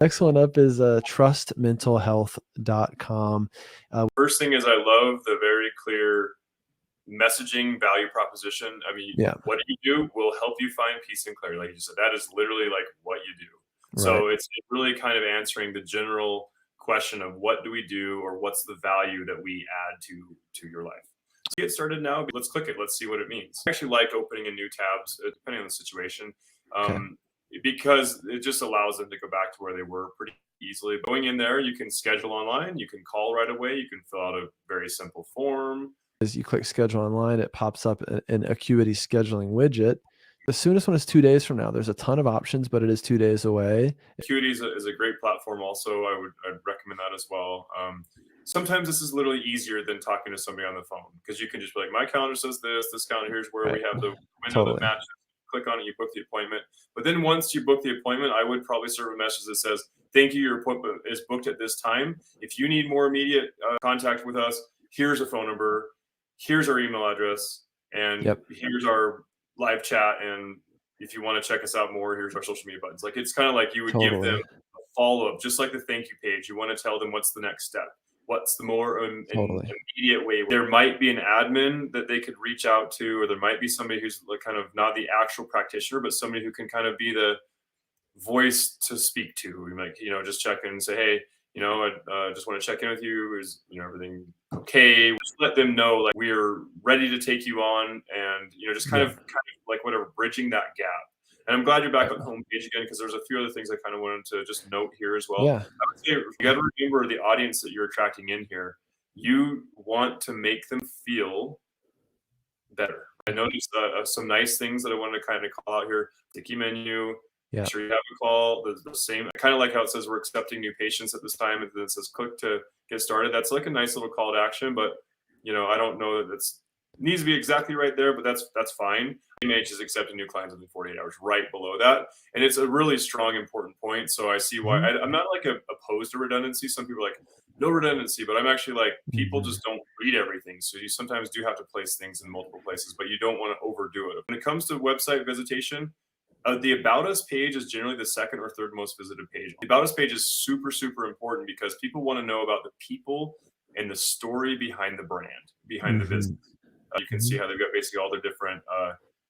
Next one up is trustmentalhealth.com. First thing is I love the very clear messaging value proposition. I mean, Yeah. what you do will help you find peace and clarity. Like you said, that is literally like what you do. Right. So it's really kind of answering the general question of what do we do, or what's the value that we add to your life. Let's get started now. Let's click it. Let's see what it means. I actually like opening in new tabs, depending on the situation, because it just allows them to go back to where they were pretty easily. Going in there, you can schedule online, you can call right away, you can fill out a very simple form. As you click schedule online, it pops up an Acuity scheduling widget. The soonest one is 2 days from now. There's a ton of options, but it is 2 days away. Acuity is a great platform also. I'd recommend that as well. Sometimes this is literally easier than talking to somebody on the phone, because you can just be like, my calendar says this calendar, here's where we have the window that matches. Click on it, you book the appointment. But then once you book the appointment, I would probably serve a message that says, thank you, your appointment is booked at this time. If you need more immediate contact with us, here's a phone number, here's our email address, and here's our live chat. And if you want to check us out more, here's our social media buttons. Like, it's kind of like you would give them a follow-up, just like the thank you page. You want to tell them what's the next step. What's the more immediate way? There might be an admin that they could reach out to, or there might be somebody who's like kind of not the actual practitioner, but somebody who can kind of be the voice to speak to. Like, just check in and say, hey, I just want to check in with you. Is, everything okay? Just let them know, like, we are ready to take you on, and, just kind of like whatever, bridging that gap. And I'm glad you're back on the homepage again, because there's a few other things I kind of wanted to just note here as well. I would say you got to remember the audience that you're attracting in here. You want to make them feel better. I noticed some nice things that I wanted to kind of call out here. Sticky menu. Make sure you have a call. The same, I kind of like how it says we're accepting new patients at this time, and then it says click to get started. That's like a nice little call to action, but I don't know that it's needs to be exactly right there, but that's fine. Image is accepting new clients within 48 hours, right below that. And it's a really strong, important point. So I see why I'm not like opposed to redundancy. Some people are like, no redundancy, but I'm actually like, people just don't read everything. So you sometimes do have to place things in multiple places, but you don't want to overdo it. When it comes to website visitation, the About Us page is generally the second or third most visited page. The About Us page is super, super important, because people want to know about the people and the story behind the brand, behind the business. You can see how they've got basically all their different,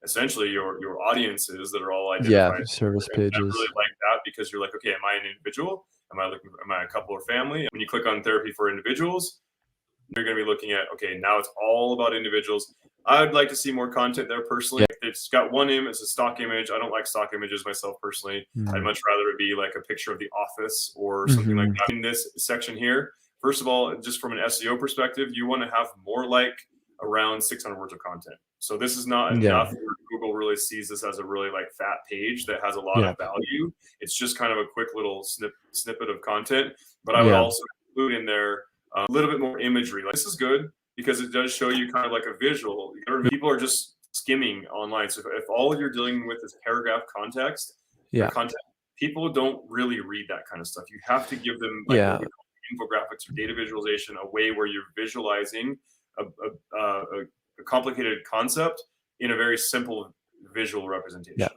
essentially your audiences that are all identified. Service pages. I really like that, because you're like, okay, am I an individual? Am I a couple or family? When you click on therapy for individuals, you're going to be looking at, okay, now it's all about individuals. I'd like to see more content there personally. It's got one image, it's a stock image. I don't like stock images myself personally. I'd much rather it be like a picture of the office or something like that. In this section here, first of all, just from an SEO perspective, you want to have more like around 600 words of content. So this is not enough where Google really sees this as a really like fat page that has a lot of value. It's just kind of a quick little snippet of content. But I would also include in there a little bit more imagery. Like, this is good because it does show you kind of like a visual. People are just skimming online. So if all you're dealing with is paragraph context, people don't really read that kind of stuff. You have to give them like infographics or data visualization, a way where you're visualizing a complicated concept in a very simple visual representation.